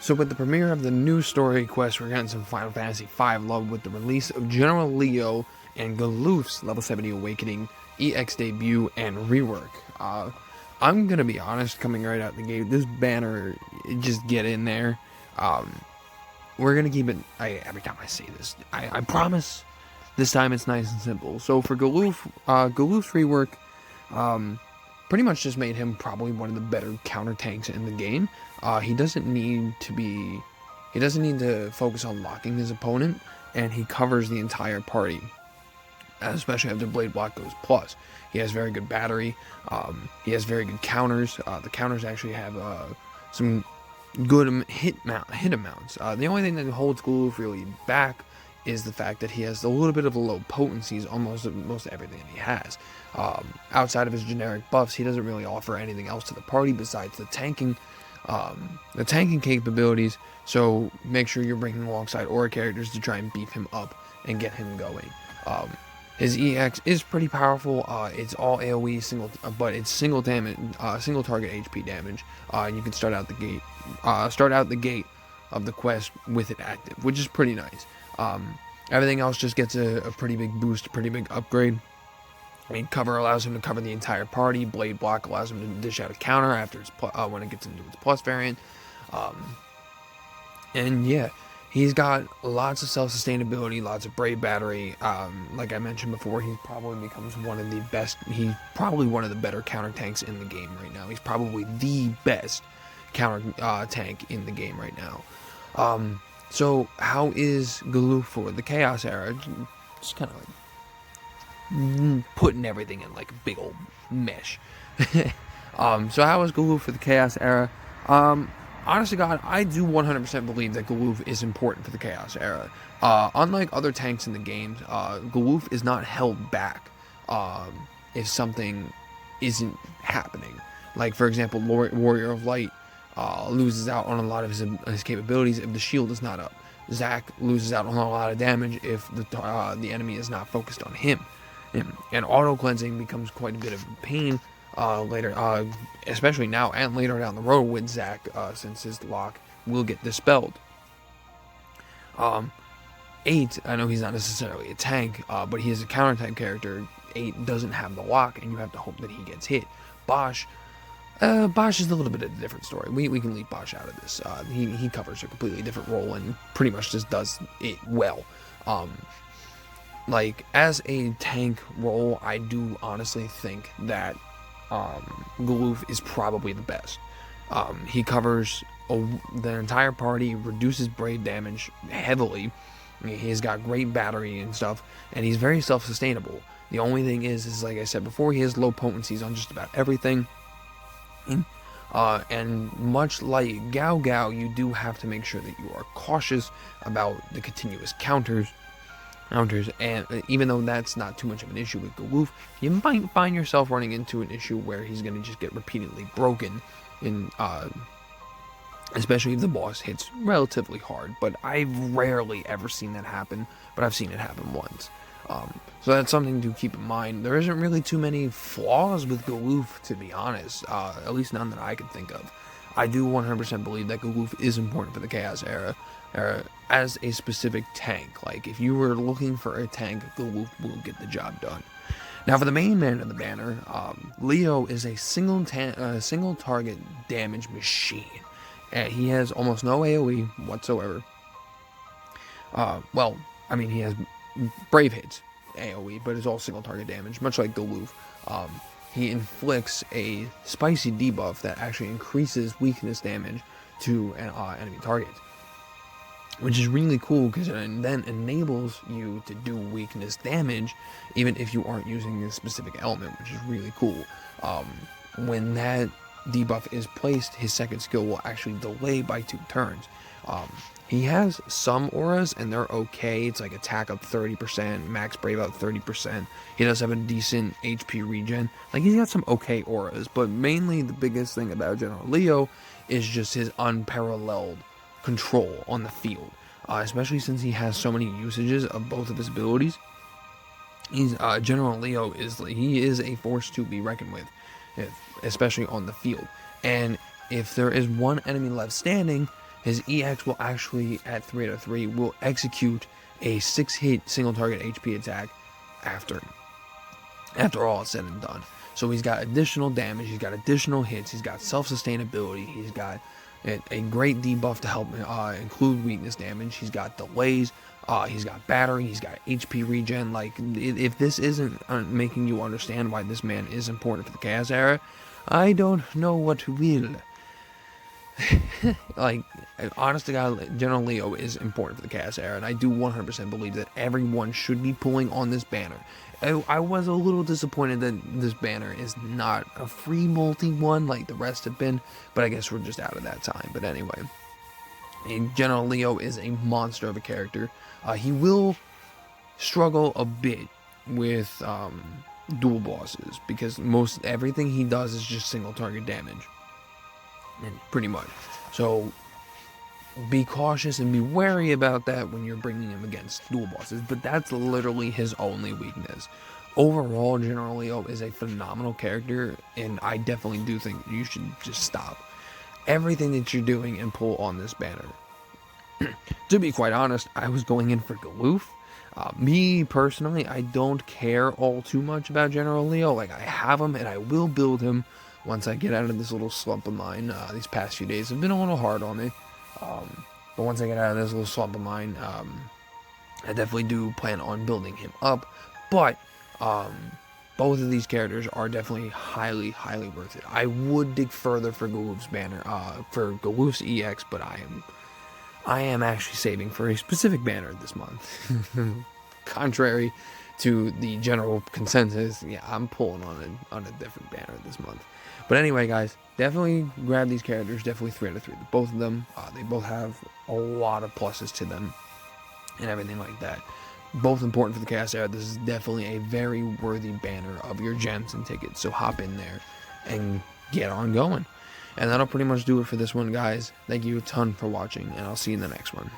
So with the premiere of the new story quest, we're getting some Final Fantasy V love with the release of General Leo and Galuf's Level 70 Awakening EX debut and rework. I'm gonna be honest, coming right out the gate, this banner, just get in there. We're gonna keep it. Every time I say this, I promise. This time it's nice and simple. So for Galuf, Galuf's rework, pretty much just made him probably one of the better counter tanks in the game. He doesn't need to focus on locking his opponent, and he covers the entire party, especially after Blade Block goes plus. He has very good battery. He has very good counters. The counters actually have some good hit amounts. The only thing that holds Galuf really back is the fact that he has a little bit of a low potencies on most everything that he has. Outside of his generic buffs, he doesn't really offer anything else to the party besides the tanking capabilities. So make sure you're bringing alongside aura characters to try and beef him up and get him going. His EX is pretty powerful. It's all AOE but it's single damage, single target HP damage. You can start out the gate of the quest with it active, which is pretty nice. Everything else just gets a pretty big boost, a pretty big upgrade. I mean, cover allows him to cover the entire party. Blade Block allows him to dish out a counter after when it gets into its plus variant. And yeah, he's got lots of self-sustainability, lots of brave battery. Like I mentioned before, he probably becomes one of the best. He's probably one of the better counter tanks in the game right now. He's probably the best counter tank in the game right now. So how is Galuf for the Chaos Era? Just kind of like putting everything in like a big old mesh. So how is Galuf for the Chaos Era? Honestly, God, I do 100% believe that Galuf is important for the Chaos Era. Unlike other tanks in the games, Galuf is not held back if something isn't happening. Like, for example, Warrior of Light loses out on a lot of his capabilities if the shield is not up. Zack loses out on a lot of damage if the enemy is not focused on him. And auto cleansing becomes quite a bit of a pain later, especially now and later down the road with Zack, since his lock will get dispelled. 8, I know he's not necessarily a tank, but he is a counter type character. 8 doesn't have the lock, and you have to hope that he gets hit. Bosch is a little bit of a different story. We can leave Bosch out of this. He covers a completely different role and pretty much just does it well. Like, as a tank role, I do honestly think that Galuf is probably the best. He covers the entire party, reduces brave damage heavily. I mean, he's got great battery and stuff, and he's very self-sustainable. The only thing is like I said before, he has low potencies on just about everything. And much like Gao Gao, you do have to make sure that you are cautious about the continuous counters, and even though that's not too much of an issue with Galuf, you might find yourself running into an issue where he's going to just get repeatedly broken, especially if the boss hits relatively hard. But I've rarely ever seen that happen, but I've seen it happen once. So that's something to keep in mind. There isn't really too many flaws with Galuf, to be honest, at least none that I can think of. I do 100% believe that Galuf is important for the Chaos Era as a specific tank. Like, if you were looking for a tank, Galuf will get the job done. Now, for the main man of the banner, Leo is a single target damage machine. He has almost no AoE whatsoever. Well, I mean, he has brave hits AoE, but it's all single target damage, much like Galuf. He inflicts a spicy debuff that actually increases weakness damage to enemy targets, which is really cool because it then enables you to do weakness damage even if you aren't using a specific element, which is really cool. When that debuff is placed, his second skill will actually delay by 2 turns. He has some auras, and they're okay. It's like attack up 30%, max brave up 30%. He does have a decent HP regen. Like, he's got some okay auras, but mainly the biggest thing about General Leo is just his unparalleled control on the field, especially since he has so many usages of both of his abilities. General Leo is a force to be reckoned with, especially on the field. And if there is one enemy left standing, his EX will actually, at 3 out of 3, will execute a 6-hit single target HP attack after all is said and done. So he's got additional damage, he's got additional hits, he's got self-sustainability, he's got a great debuff to help include weakness damage, he's got delays, he's got battery, he's got HP regen. Like, if this isn't making you understand why this man is important for the Chaos Era, I don't know what will. Like, honest to God, General Leo is important for the Chaos Era, and I do 100% believe that everyone should be pulling on this banner. I was a little disappointed that this banner is not a free multi one like the rest have been, but I guess we're just out of that time. But anyway, General Leo is a monster of a character. He will struggle a bit with dual bosses, because most everything he does is just single target damage, and pretty much. So be cautious and be wary about that when you're bringing him against dual bosses, but that's literally his only weakness. Overall, General Leo is a phenomenal character, and I definitely do think you should just stop everything that you're doing and pull on this banner. To be quite honest, I was going in for Galuf. Me personally, I don't care all too much about General Leo. Like, I have him and I will build him once I get out of this little slump of mine. These past few days have been a little hard on me. But once I get out of this little slump of mine, I definitely do plan on building him up. But both of these characters are definitely highly, highly worth it. I would dig further for Galuf's banner, for Galuf's EX, but I am actually saving for a specific banner this month. Contrary to the general consensus, yeah, I'm pulling on a different banner this month. But anyway, guys, definitely grab these characters. Definitely 3 out of 3. Both of them, they both have a lot of pluses to them and everything like that. Both important for the Chaos Era. This is definitely a very worthy banner of your gems and tickets. So hop in there and get on going. And that'll pretty much do it for this one, guys. Thank you a ton for watching, and I'll see you in the next one.